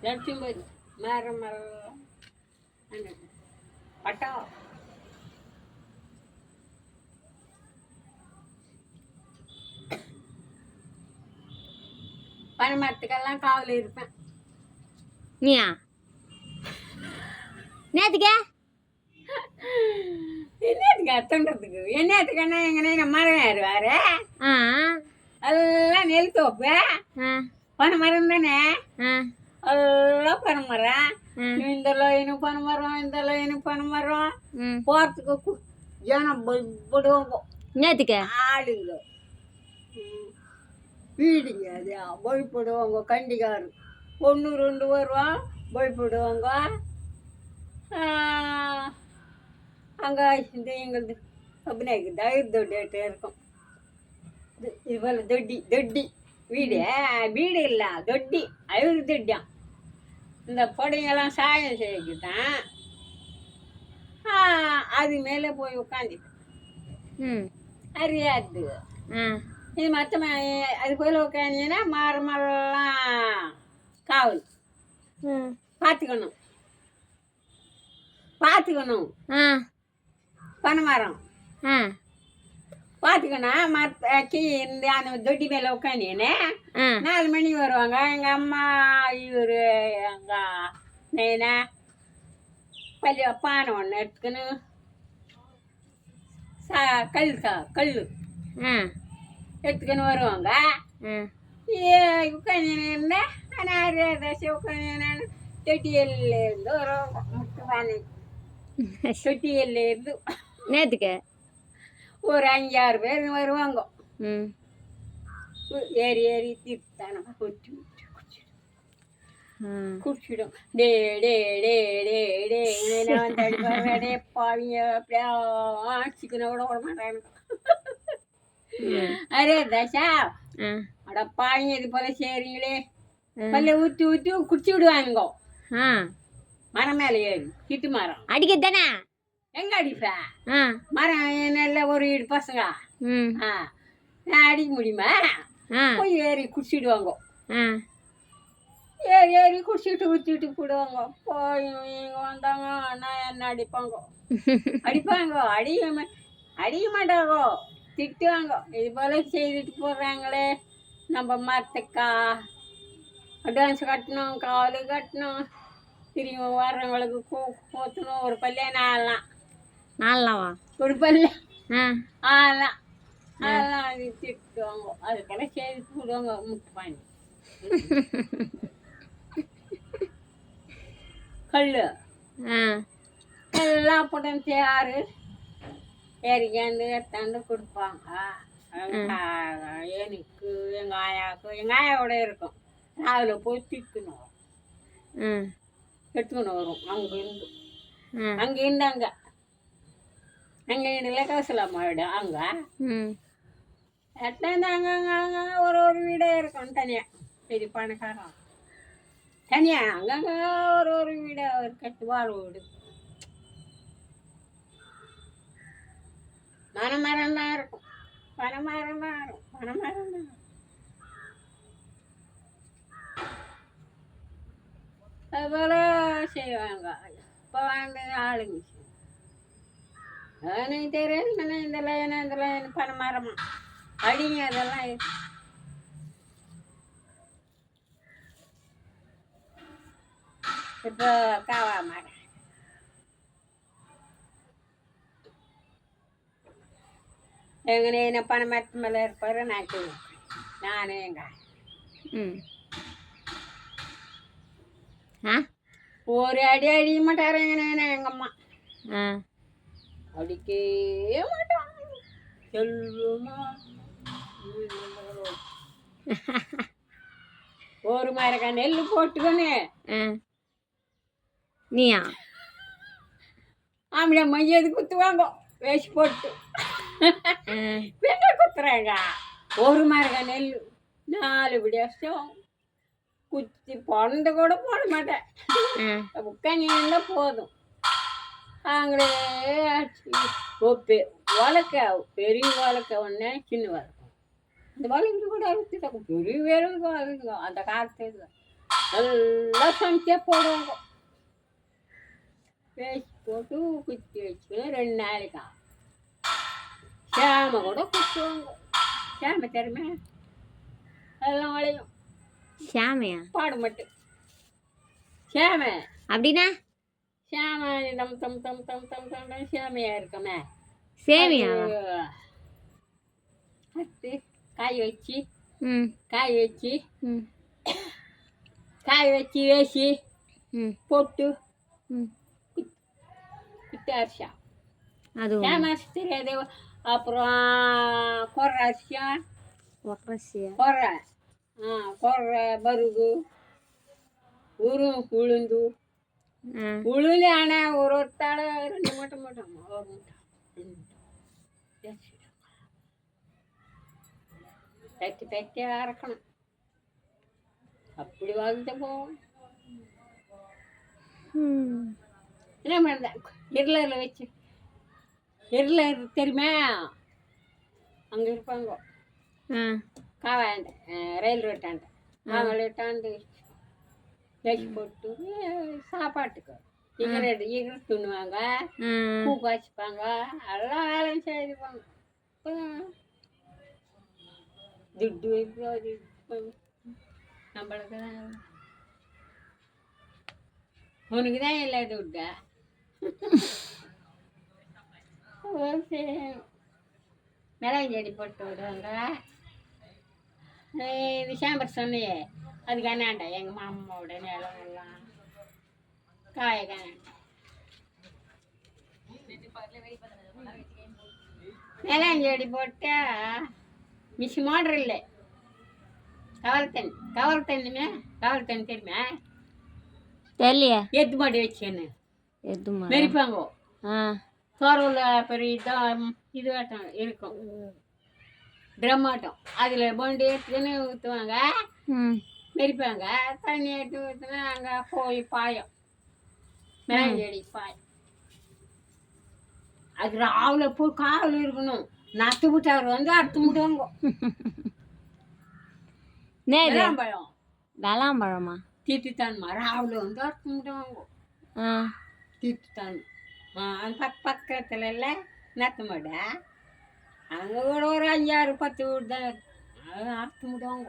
நடிச்சும்போது மரம் பட்டம் பனை மரத்துக்கெல்லாம் காவல் இருப்பேன். நீயா நேத்துக்கே என்னத்துக்கு அத்தன்றதுக்கு என்னத்துக்குன்னா எங்கன்னா மரம் ஏறுவாரு. ஆ எல்லாம் நெல் தோப்பு ஆ பனை மரம் தானே. ஆ எல்லாம் பனை மரம். இந்த லைனு பனை மரம், இந்த லைனு பனை மரம். போகிறதுக்கு ஜனம் போடுவாங்க. நேத்துக்கு ஆளுங்க வீடுங்க அது போய்படுவாங்க. கண்டிக்காரு 1 2 வருவான் போய்படுவாங்க. அங்கே இந்த எங்களது அப்படின்னாக்கு தயிர் தொட்டிகிட்ட இருக்கும். இது போல் தொட்டி வீடு வீடு இல்லை தொட்டி அவரு தொட்டியான். இந்த பொடையெல்லாம் சாயம் செய்யுதான். அது மேலே போய் உட்காந்துட்டேன். அறியாது இது மற்ற அது போல் உட்காந்தீங்கன்னா மரமெல்லாம் காவல் பார்த்துக்கணும். பனை மரம் பார்த்துக்கணும். மரக்கி இந்த அந்த தொட்டி மேலே உட்காந்தீங்கன்னு 4 மணி வருவாங்க. எங்கள் அம்மா இவர் எங்கள் நைனா பள்ளி பானை ஒன்று எடுத்துக்கணும். கல் எடுத்துக்கணும் வருவாங்க. உட்காந்துருந்தா ஆனால் உட்காந்து தொட்டியிலேருந்து வருவாங்க. முட்டு பானை தொட்டியிலேருந்து நேத்துக்கு ஒரு 5 6 பேர் வருவாங்க. ஏறி ஏறி தீர்த்தான குடிச்சிடும். டே டே டே டே டே வந்து அடிப்பாங்க. பாவிங்க அப்படியே சிக்கனை விட மாட்டாங்க. அரே தசா அட பாவிங்க இது போல செய்றீங்களே பல்ல ஊற்றி ஊற்றி குடிச்சு விடுவானுங்க. மரம் மேலே ஏறி கிட்டு மரம் அடிக்கத்தானே எங்க அடிப்ப மரம் நல்ல ஒரு வீடு பசங்க நான் அடிக்க முடியுமா? போய் ஏறி குடிச்சிடுவாங்க. ஏறி ஏறி குடிச்சிட்டு ஊற்றிட்டு போடுவாங்க. போய் இங்கே வந்தாங்க நான் என்ன அடிப்பாங்க. அடிக்க மாட்டாங்க திட்டுவாங்க. இது போல செய்துட்டு போடுறாங்களே நம்ம மரத்துக்கா அட்வான்ஸ் கட்டணும், காவலு கட்டணும், திரும்பி வர்றவங்களுக்கு போத்தணும். ஒரு பல்லே நாலாம் ஒரு பல்ல ஆலாம் அதெல்லாம் அது திட்டுவாங்க. அதுக்கெல்லாம் செய்து போடுவாங்க. முட்டு பாண்டி கல் எல்லாம் போட்டு சேரு ஏறிக்காந்து எடுத்தாந்து கொடுப்பாங்க. எனக்கு எங்கள் ஆயாவோட இருக்கும். அதில் போய் திக்கணும் எடுத்துக்கணும் வரும். அங்கேருந்து அங்கே இலக்காசலாம் மாவிடும். அங்கே எட்டாந்து அங்கங்க ஒரு வீடே இருக்கும். தனியாக பெரிய பணக்காரன் தனியாக அங்கங்க ஒரு வீடை ஒரு கட்டு வாழ் வீடு. மரம் தான் இருக்கும். பனைமரம் தான் இருக்கும். அதுபோல் செய்வாங்க. இப்போ வந்து ஆளுங்க எனக்கு தெரியாது. இந்த லைன் பனை மரமா அடிங்க அதெல்லாம் இப்போ காவா மாட்டேன். எங்கே பனை மரத்து மேலே இருப்பாரு. நானே எங்க ஒரு அடி அடிக்க மாட்டாரு. எங்கள் அம்மா அடிக்கவே மாட்டான். சொல்லுமா ஒரு மரக்கா நெல் போட்டுக்கோன்னு நீயா ஆம்பளை மையது குத்துவாங்க. வேஷ் போட்டு பெண்ணை குத்துறாங்க. ஒரு மரக்கா நெல் 4 விடியாசம் குத்தி பொண்ணு கூட போட மாட்டேன். உட்காந்து போதும். அவங்களே வளர்க்க பெரிய வளர்க்க ஒன்று சின்ன வளர்க்கும். அந்த வளர்க்கு கூட அறுத்துட்டாங்க. பெரிய வேலை வளர்க்குங்க அந்த காலத்துல. எல்லாம் சமைச்சே போடுவாங்க. பேசி போட்டு குத்தி வச்சு 2 நாளைக்கா சேம கூட குத்துவாங்க. சேம தெரியுமா? அதெல்லாம் விளையும். சாமையா? பாடு மட்டும் சேம அப்படின்னா சேம தம் தம் தம் தம் தம் தம் சேமையா இருக்குமே. சேமியா? அது காய வச்சு ம் காய வச்சு ம் காய வச்சு வேசி ம் போட்டு ம் குத்து அரிசா அதுவும் சேம அரிசி தெரியாது. அப்புறம் கொர்ரை அரிசியா ஒரசியா? கொர்ரை கொர்ரை பருகு உளுந்து உளுந்து. ஆனால் ஒரு தடவை 2 மூட்டை மூட்டோம். ஒரு மூட்டை 2 மூட்டை தட்டி தட்டி அரைக்கணும். அப்படி வாழ்ந்து போவோம். என்ன பண்ண இருளரில் வச்சு இருளர் தெரியுமா? அங்கே இருப்பாங்க காவாண்ட ரயில் ரோட்டாண்ட அவங்கள்ட்டாண்டு வச்சு போட்டு சாப்பாட்டுக்கு இகரை துண்ணுவாங்க, பூ காய்ச்சிப்பாங்க, எல்லாம் வேலையும் செய்துப்பாங்க. துட்டு வைப்போம். நம்மளுக்கு தான் உனக்கு தான் இல்லை துட்டா. மிளகு செடி போட்டு விடுவாங்க. இது சாம்பார் சொன்னையே அது கண்ணாண்டா எங்கள் மாமாவோட நிலம் எல்லாம் காய கண்ணாண்டா. மிளகு செடி போட்டா மிஷி மோட்ரு இல்லை, கவலை தண்ணிமே தெரியுமா? தெரியலையா? எத்து மாடி வச்சுன்னு எதுமா மெரிப்பாங்க. ஆ சோறுல பெரிய இதான் இது ஆட்டம் இருக்கும், ட்ரம் ஆட்டம். அதில் போண்டி எடுத்துன்னு ஊற்றுவாங்க, மெரிப்பாங்க. தண்ணி எடுத்து ஊற்றுனா அங்கே போய் பாயம், மிளகு செடி பாயம். அது ராவில் போய் காவல் இருக்கணும். நட்டு விட்டார் வந்து அறுத்து விடுவாங்க. பழம் வெளாம்பழமா? தீட்டுத்தான்மா ராவில் வந்து அறுத்து விடுவாங்க. தீட்டுத்தான் அந்த பக்கத்தில் இல்லை நத்து மாடு. அங்கே கூட ஒரு 5 6 10 வீடு தான் அது அறுத்து விடுவாங்க.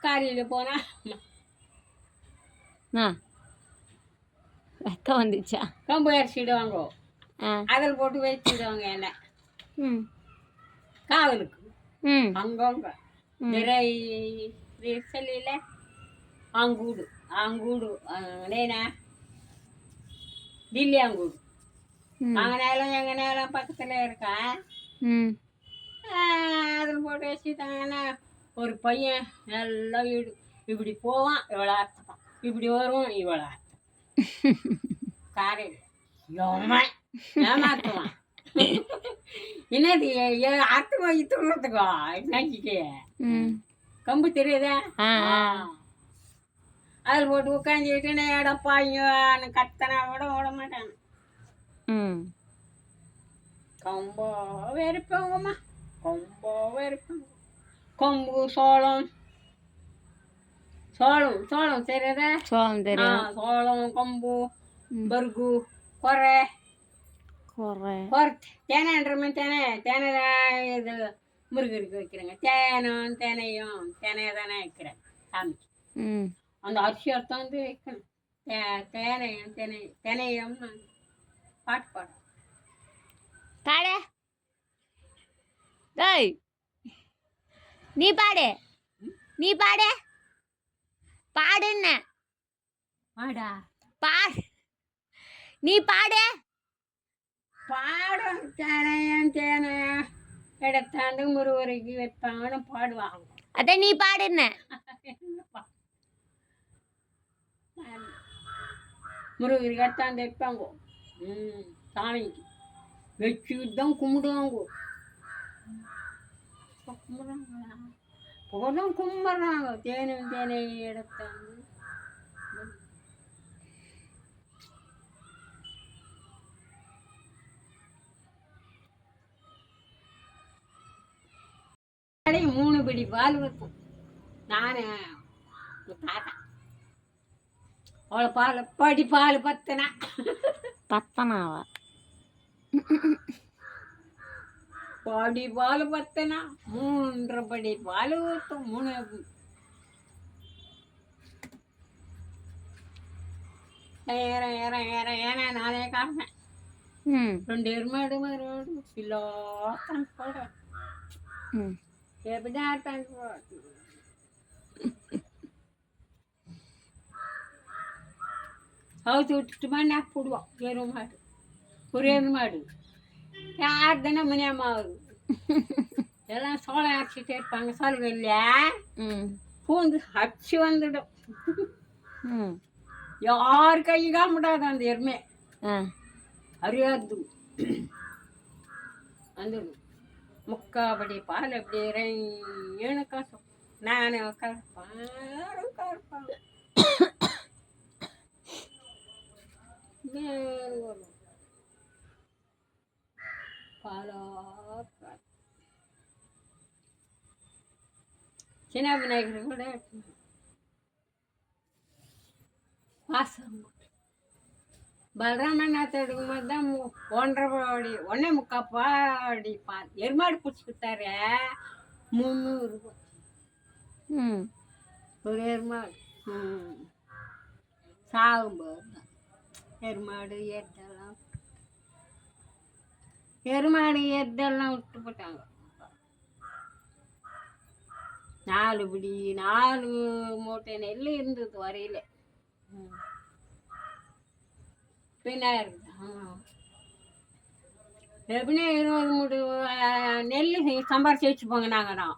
காலையில் போனால் வெக்கம் வந்துச்சா? கம்பு அரிசிடுவாங்க, அதில் போட்டு வச்சுடுவாங்க. என்ன காவலுக்கு அங்கங்க நிறைய சொல்லியில் ஆங்கூடு நேனா டில்லியாங்கூடு. அங்கே நேரம் எங்கள் நேரம் பக்கத்தில் இருக்கா. அதில் போட்டு வச்சுட்டாங்கன்னா ஒரு பையன் நல்லா வீடு இப்படி போவான், இவ்வளோ அர்த்தம், இப்படி வருவான், இவ்வளோ அர்த்தம். காரையில் ஏமாத்துவான். என்னது அர்த்தம் வாங்கி துணுறதுக்கோ நாச்சிக்கு கம்பு தெரியுதா? அதில் போட்டு உட்காந்துக்கிட்டு நான் இடப்பாங்க கத்தனா கூட ஓட மாட்டாங்க. கொம்பாவே இருப்பாங்கம்மா, கொம்பாவே இருப்பாங்க. கொம்பு சோளம் தெரியுதா? சோளம் தெரியும். சோளம், கொம்பு, பருகு, கொரை தேனைன்றமே தேனை இது முருகருக்கு வைக்கிறாங்க. தேனையும் தானே வைக்கிறேன் சாமிக்கு. அந்த அரிசி அர்த்தம் வந்து வைக்கணும். தேனையும் பாட்டு பாடும். பாடு நீ பாடுன்ன பாடா பாடு நீ பாடு பாடும். தேனையும் இடத்தாண்டு முருகருக்கு வைப்பாங்கன்னு பாடுவாங்க. அத நீ பாடுன்ன. முருகருக்கு இடத்தாண்டு வைப்பாங்க. சாமிக்கு வச்சுக்கிட்டு தான் கும்பிடுவாங்க. கும்பிட்றாங்க தேனை இடத்தாண்டு. மூணு பிடி பால் வைப்போம். நான் தாத்தா அவளை படி பால் பத்தனா பத்தனாவா படி பால் பத்தனா 3 படி பால் ஊற்றும் 3 ஏற நானே காரணம் 2 எருமாடு மறுபடி பிள்ளாத்தான் போடுறேன் எப்படிதான் அவுத்து விட்டுட்டுமா நான் போடுவோம் எருமாடு ஒரு எருமாடு யார் தானே முனியம்மாவது எல்லாம் சோளம் அரைச்சிட்டே இருப்பாங்க சொல்லுங்க இல்லையா பூந்து அச்சு வந்துடும் யார் கை காமிடாது அந்த எருமை அறியாது வந்துடும் முக்காபடி பால் அப்படி இறங்கி காசும் நான் கருப்பான் பாலா சின்ன விநாயகர் கூட வாசம் பலராமன் எடுக்கும் போது தான் 1.5 முக்காப்பாடி எருமாடு பிடிச்சி கொடுத்தாரு 300 ரூபாய் ஒரு எருமாடு சாகும்போது தான் எருமாடு எருதெல்லாம் விட்டு போட்டாங்க 4 மூட்டை நெல் இருந்தது வரையில பின்ன எப்படின்னா 20 மூட்டை நெல் சம்பாரிச்சு வச்சுப்போங்க நாங்கள் தான்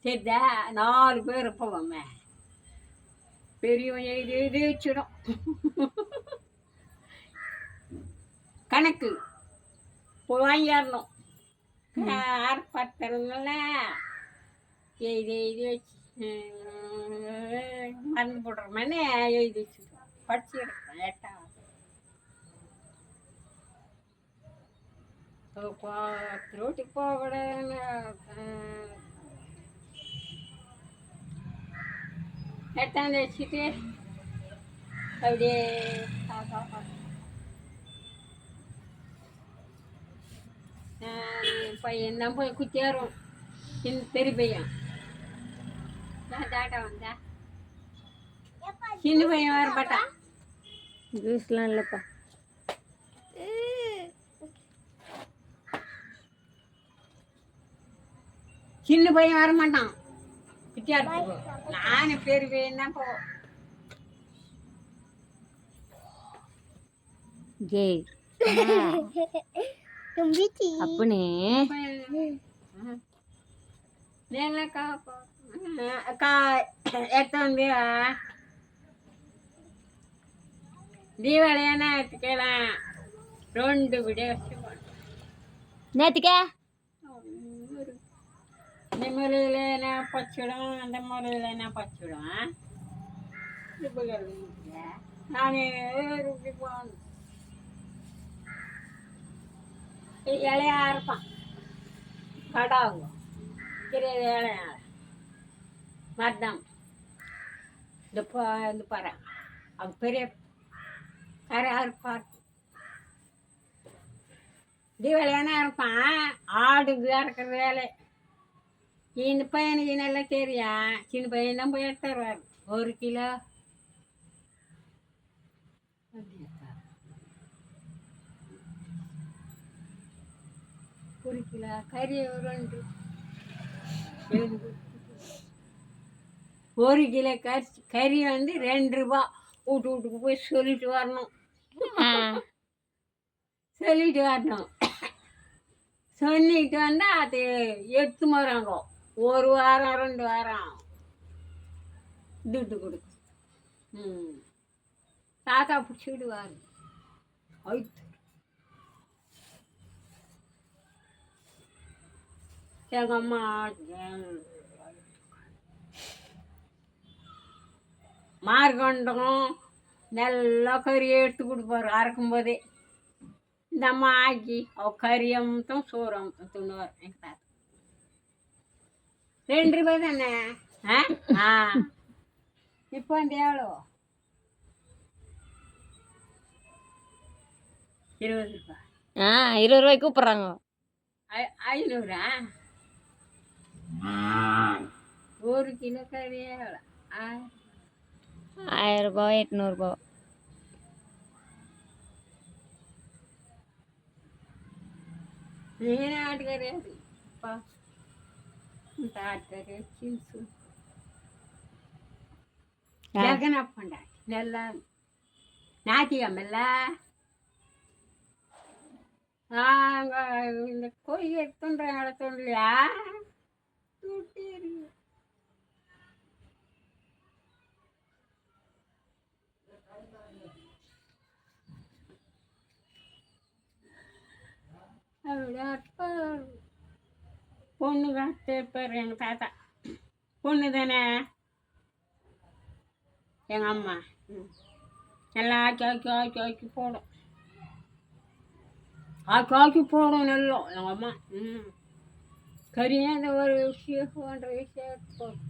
சரிதா 4 பேர் போவோமே பெரியவன் எழுதி வச்சிடும் கணக்கு போய் வாங்கிடணும் ஆர்ப்பாட்டங்கள்ல எழுதி வச்சு மருந்து போடுற மாதிரி எழுதி வச்சுருக்கோம் படிச்சு எடுக்கிறேன் 8ஆவது ரோட்டுக்கு போகக்கூடாதுன்னு 8ஆவது வச்சுட்டு அப்படியே பையன் தான் போய் குத்தியாரும் இந்த பெரிய பையன் டாட்டா வந்தா சின்ன பையன் வர மாட்டான் ஜூஸ்லாம் இல்லைப்பா சின்ன பையன் வர மாட்டான் குத்தியாரு நானும் பெரிய பையன் தான் போவோம் ஜெய் அப்பனே தீபாவளியானா எடுத்துக்கலாம் 2 விடிய வச்சு நேத்துக்க இந்த முறையில் என்ன பச்சிடும் அந்த முறையில் என்ன பச்சிடும் நானே போகணும் இலையா இருப்பான் கடாகும் இலையா மருதாம் இந்த பாரு அவன் பெரிய கரையா இருப்பார் தீபாவளியானா இருப்பான் ஆடுக்கு இறக்குற வேலை இந்த பையனுக்கு நல்லா தெரியும் சின்ன பையன் தான் போய் எடுத்து வருவார் 1 கிலோ கறி 2 1 கிலோ கறி வந்து 2 ரூபா வீட்டுக்கு போய் சொல்லிட்டு வரணும் சொல்லிட்டு வந்தால் அது எடுத்து வராங்க 1 வாரம் 2 வாரம் துட்டு கொடுக்கும் தாத்தா பிடிச்சிடுவார் ஐத்து எங்கள் அம்மா மார்கண்டம் நல்லா கறி எடுத்து கொடுப்பாரு அறக்கும்போதே இந்த அம்மா ஆக்கி கறி அமுத்தம் சோறு அமுத்தம் தின்னுவார் எங்கள் தாத்தா 2 ரூபாய் தானே இப்போ வந்து எவ்வளோ 20 ரூபா. 20 ரூபாய்க்கு கூப்பிட்றாங்க. 500ஆ? 1 கிலோ கறி எவ்வளோ? 1000 ரூபாய் 800 ரூபாய். నేను ఆటగారేది ఇంత ఆటగారే చిల్సు జగనప్పండ నెల నాటియమ్మల్ల இந்த கோழி எடுத்துன்ற நடத்துலையா பொண்ணு காப்பார் எங்கள் தாத்தா. பொண்ணு தானே எங்கள் அம்மா. நல்லா ஆக்கி போடும். ஆக்கி போடும் நல்லா எங்கள் அம்மா. கறியாக ஒரு விஷயம் 1.5 விஷயம் போடும்.